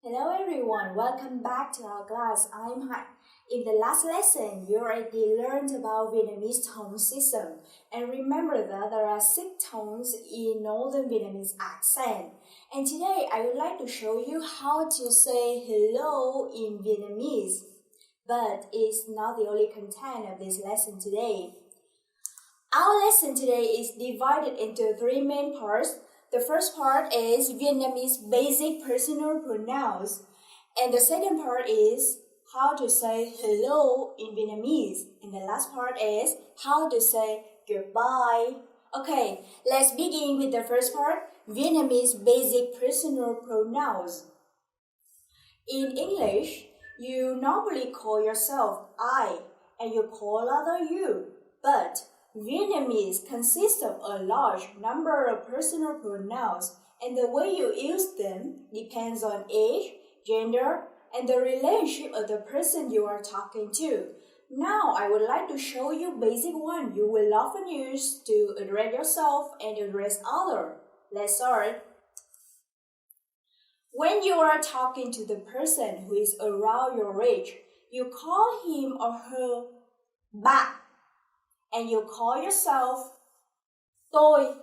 Hello everyone, welcome back to our class. I'm Hai. In the last lesson, you already learned about Vietnamese tone system. And remember that there are 6 tones in Northern Vietnamese accent. And today, I would like to show you how to say hello in Vietnamese. But it's not the only content of this lesson today. Our lesson today is divided into 3 main parts. The first part is Vietnamese basic personal pronouns. And the second part is how to say hello in Vietnamese. And the last part is how to say goodbye. Okay, let's begin with the first part, Vietnamese basic personal pronouns. In English, you normally call yourself I and you call other you. But Vietnamese consists of a large number of personal pronouns, and the way you use them depends on age, gender, and the relationship of the person you are talking to. Now, I would like to show you basic one you will often use to address yourself and address others. Let's start. When you are talking to the person who is around your age, you call him or her bạn. And you call yourself tôi.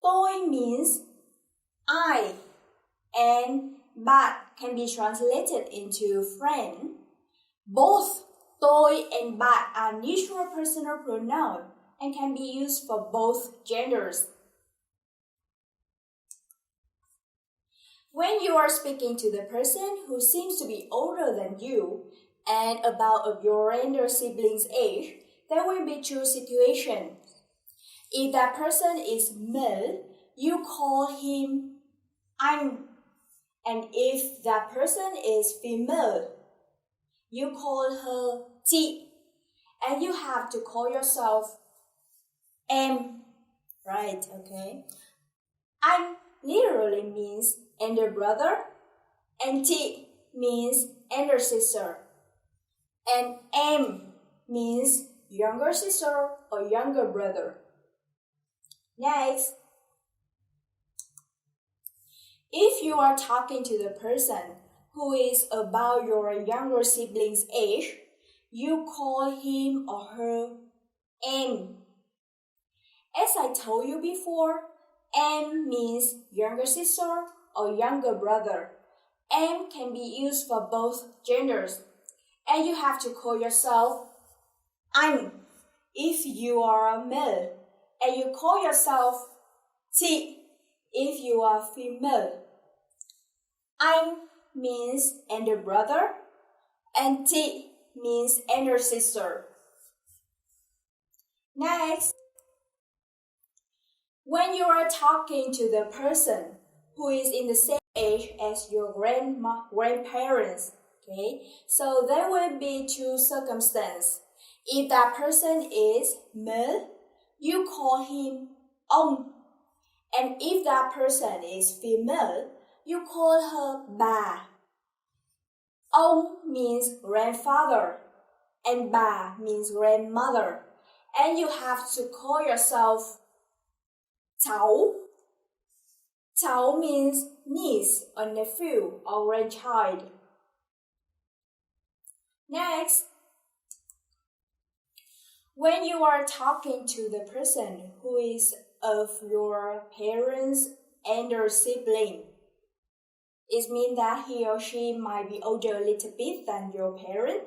Tôi means I, and bạn can be translated into friend. Both tôi and bạn are neutral personal pronouns and can be used for both genders. When you are speaking to the person who seems to be older than you and about of your younger sibling's age, there will be 2 situations. If that person is male, you call him anh. And if that person is female, you call her chị. And you have to call yourself em. Right, okay. Anh literally means elder brother, and chị means elder sister. And em means younger sister or younger brother. Next, if you are talking to the person who is about your younger sibling's age, you call him or her em. As I told you before, em means younger sister or younger brother. Em can be used for both genders, and you have to call yourself anh if you are a male, and you call yourself chị if you are female. Anh means elder brother, and chị means elder sister. Next, when you are talking to the person who is in the same age as your grandparents, okay, so there will be 2 circumstances. If that person is male, you call him ông. And if that person is female, you call her bà. Ông means grandfather, and bà means grandmother. And you have to call yourself cháu. Cháu means niece or nephew or grandchild. Next, when you are talking to the person who is of your parents' elder sibling, it means that he or she might be older a little bit than your parent.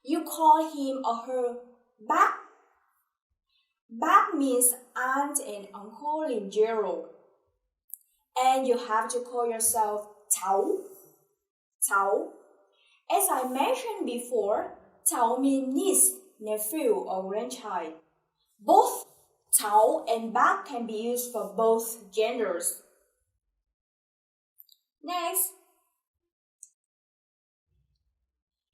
You call him or her bác. Bác means aunt and uncle in general. And you have to call yourself cháu. Cháu. As I mentioned before, cháu means niece, nephew, or grandchild. Both cháu and bác can be used for both genders. Next,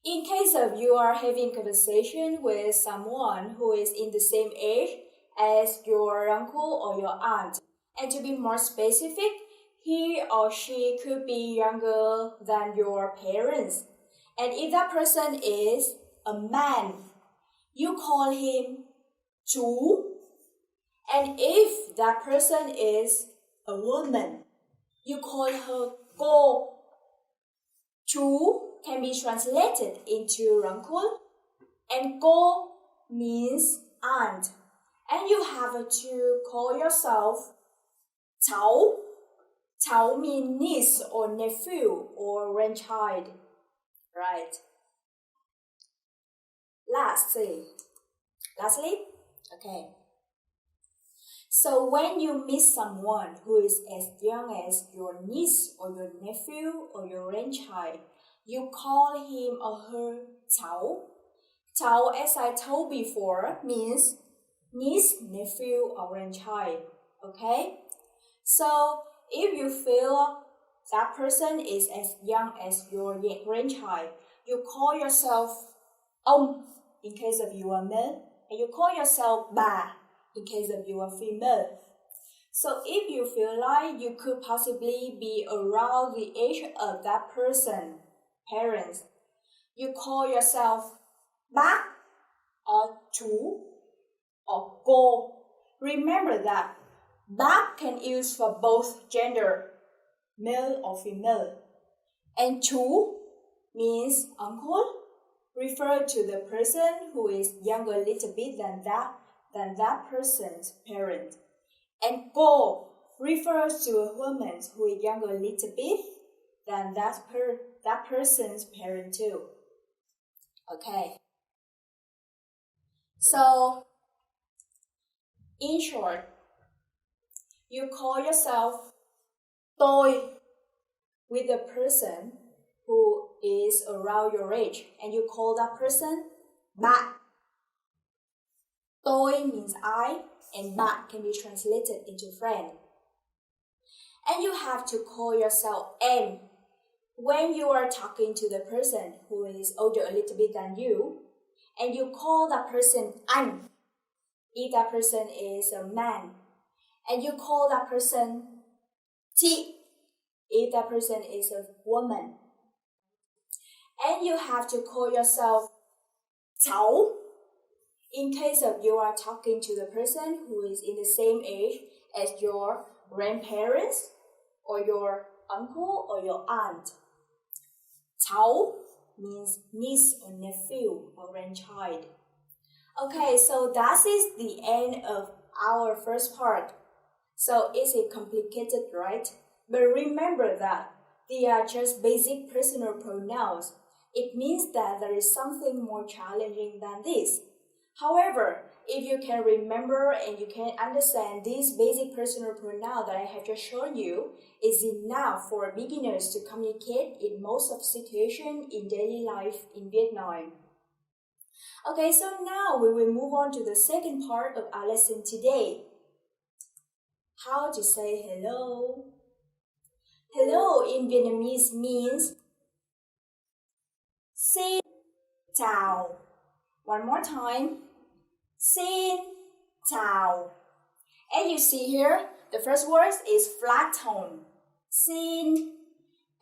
in case of you are having conversation with someone who is in the same age as your uncle or your aunt, and to be more specific, he or she could be younger than your parents. And if that person is a man, you call him chú. And if that person is a woman, you call her cô. Chú can be translated into uncle, and cô means aunt. And you have to call yourself cháu. Cháu means niece or nephew or grandchild, right? Lastly, okay. So when you meet someone who is as young as your niece or your nephew or your grandchild, you call him or her cháu. Cháu, as I told before, means niece, nephew, or grandchild. Okay? So if you feel that person is as young as your grandchild, you call yourself ông in case of you are male, and you call yourself bà in case of you are female. So if you feel like you could possibly be around the age of that person, parents, you call yourself bác or chú or cô. Remember that bác can use for both gender, male or female. And chú means uncle, refer to the person who is younger a little bit than that person's parent. And cô refers to a woman who is younger a little bit than that person's parent too. Okay. So, in short, you call yourself tôi with the person who is around your age, and you call that person bạn. Tôi means I, and bạn can be translated into friend. And you have to call yourself em when you are talking to the person who is older a little bit than you, and you call that person anh if that person is a man, and you call that person chị if that person is a woman. And you have to call yourself cháu in case of you are talking to the person who is in the same age as your grandparents or your uncle or your aunt. Cháu means niece or nephew or grandchild. Okay, so that is the end of our first part. So is it complicated, right? But remember that they are just basic personal pronouns. It means that there is something more challenging than this. However, if you can remember and you can understand these basic personal pronouns that I have just shown you, is enough for beginners to communicate in most of situations in daily life in Vietnam. Okay, so now we will move on to the second part of our lesson today. How to say hello. Hello in Vietnamese means xin chào. One more time. Xin chào. And you see here, the first word is flat tone. Xin.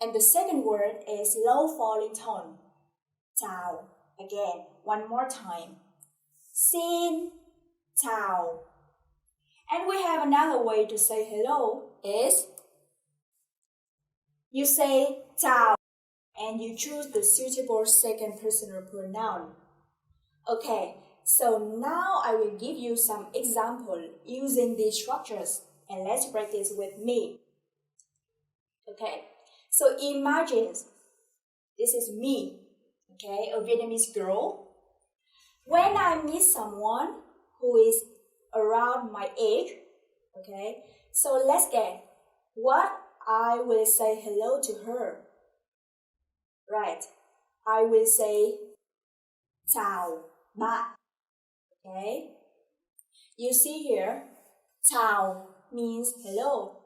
And the second word is low falling tone. Chào. Again, one more time. Xin chào. And we have another way to say hello is you say chào and you choose the suitable second personal pronoun. Okay, so now I will give you some example using these structures, and let's practice with me. Okay, so imagine this is me, okay, a Vietnamese girl. When I meet someone who is around my age, okay, so let's get what I will say hello to her. Right, I will say chào bạn. Okay, you see here, chào means hello,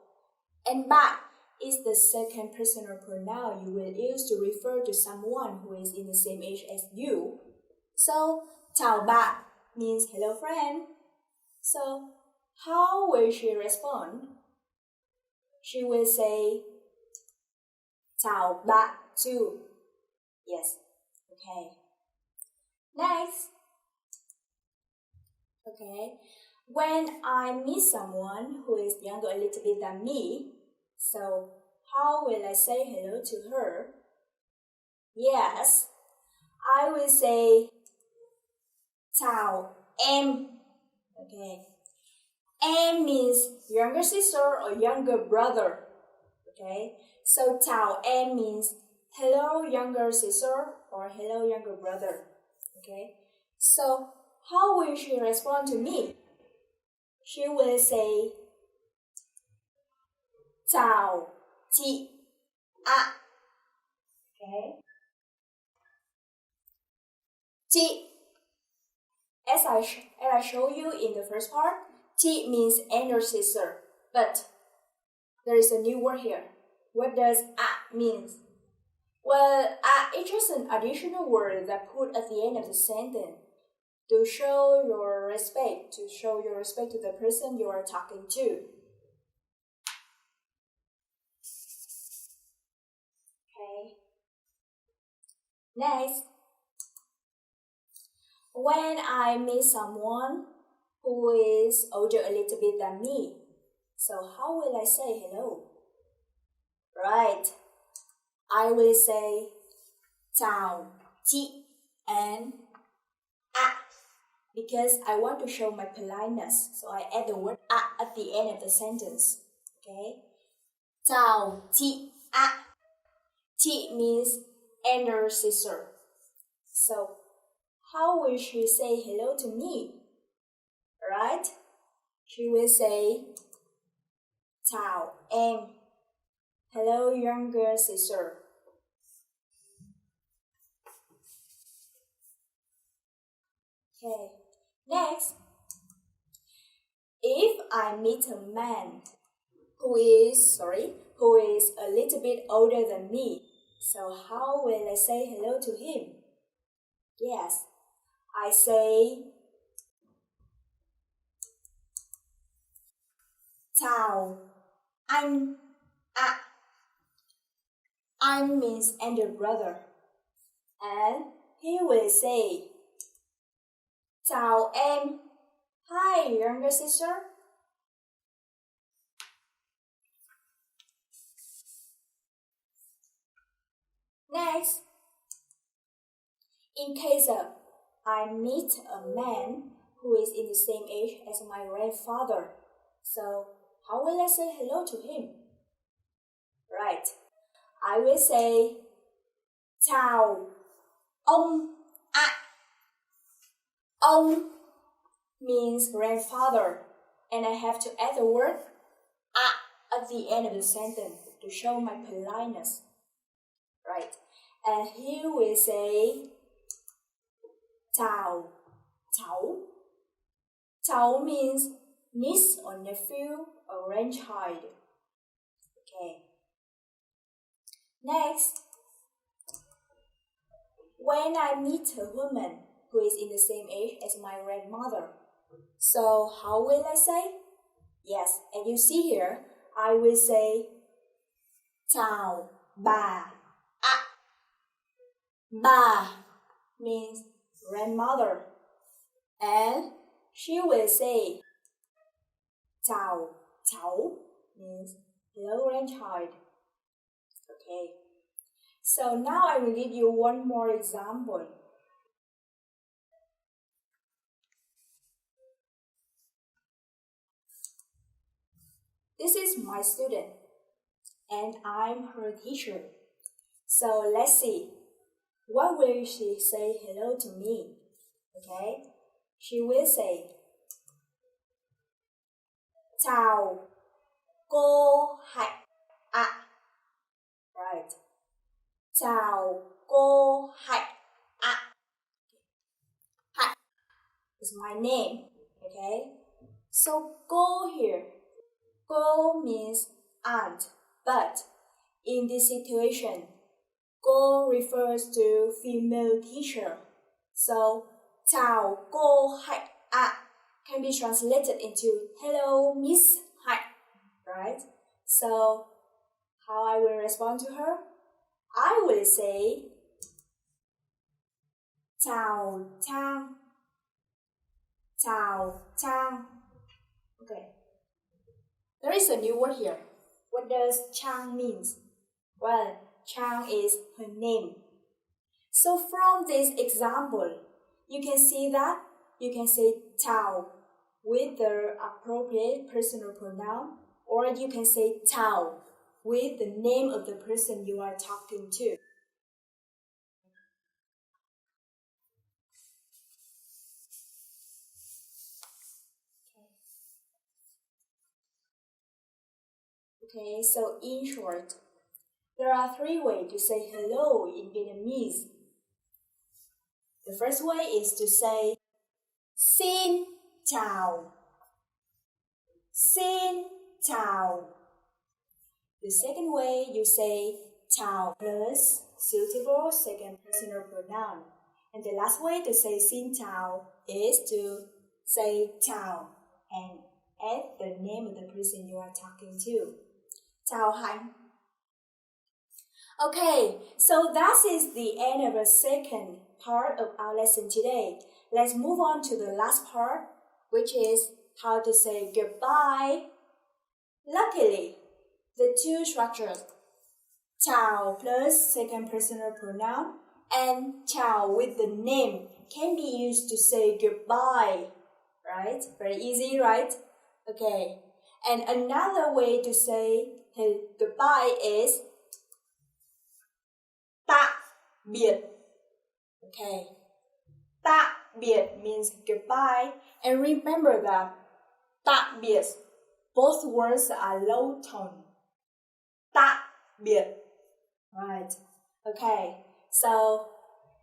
and bạn is the second personal pronoun you will use to refer to someone who is in the same age as you. So, chào bạn means hello friend. So, how will she respond? She will say chào bạn too. Yes, okay. Next. Okay, when I meet someone who is younger a little bit than me, so how will I say hello to her? Yes, I will say chào em. Okay. Em means younger sister or younger brother. Okay. So chào em means hello younger sister or hello younger brother. Okay. So how will she respond to me? She will say chào chị ạ. Okay. Chị. As I show you in the first part, chị means elder sister, but there is a new word here. What does ạ mean? Well, it's just an additional word that put at the end of the sentence to show your respect, to the person you are talking to. Okay. Next, when I meet someone who is older a little bit than me, so how will I say hello? Right, I will say chào chị and ạ because I want to show my politeness, so I add the word ạ at the end of the sentence. Okay, chào chị ạ. Chị means elder sister. So how will she say hello to me? Right? She will say chào em. Hello younger sister. Okay. Next, if I meet a man who is a little bit older than me, so how will I say hello to him? Yes, I say chào anh ạ. Anh means elder brother, and he will say chào em. Hi, younger sister. Next, in case of I meet a man who is in the same age as my grandfather, so how will I say hello to him? Right, I will say chào ông ạ. Ông means grandfather, and I have to add the word ạ at the end of the sentence to show my politeness. Right, and he will say chào cháu. Cháu means niece or nephew or grandchild. Okay. Next, when I meet a woman who is in the same age as my grandmother, so how will I say? Yes, and you see here, I will say chào bà ạ. Bà means grandmother, and she will say chào cháu means hello grandchild. Okay, so now I will give you one more example. This is my student, and I'm her teacher. So let's see, what will she say hello to me? Okay, she will say chào cô Hạnh ạ. Right, chào cô Hạnh ạ. Hạnh is my name. Okay, so cô here, cô means aunt, but in this situation, cô refers to female teacher. So chào cô Hạnh ạ can be translated into hello Miss Hạnh, right? So how I will respond to her? I will say chào Trang. Chào Trang. Okay. There is a new word here. What does Trang means? Well, Trang is her name. So from this example, you can see that you can say chào with the appropriate personal pronoun, or you can say chào with the name of the person you are talking to. Okay, so in short, there are 3 ways to say hello in Vietnamese. The first way is to say xin chào. Xin chào. The second way you say chào plus suitable second personal pronoun. And the last way to say xin chào is to say chào and add the name of the person you are talking to. Chào Hạnh. Okay, so that is the end of the second part of our lesson today. Let's move on to the last part, which is how to say goodbye. Luckily, the 2 structures, chào plus second personal pronoun and chào with the name, can be used to say goodbye, right? Very easy, right? Okay, and another way to say goodbye is tạm biệt. Okay, tạm biệt means goodbye, and remember that tạm biệt, both words are low tone. Tạm biệt. Right. Okay, so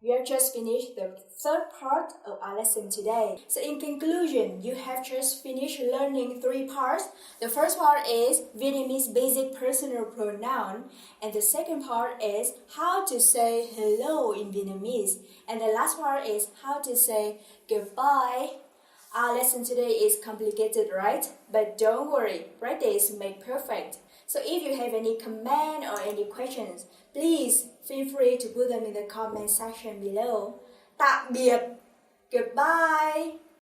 we have just finished the 3rd part of our lesson today. So in conclusion, you have just finished learning 3 parts. The first part is Vietnamese basic personal pronoun, and the second part is how to say hello in Vietnamese, and the last part is how to say goodbye. Our lesson today is complicated, right? But don't worry, practice make perfect. So if you have any comment or any questions, please feel free to put them in the comment section below. Tạm biệt. Goodbye.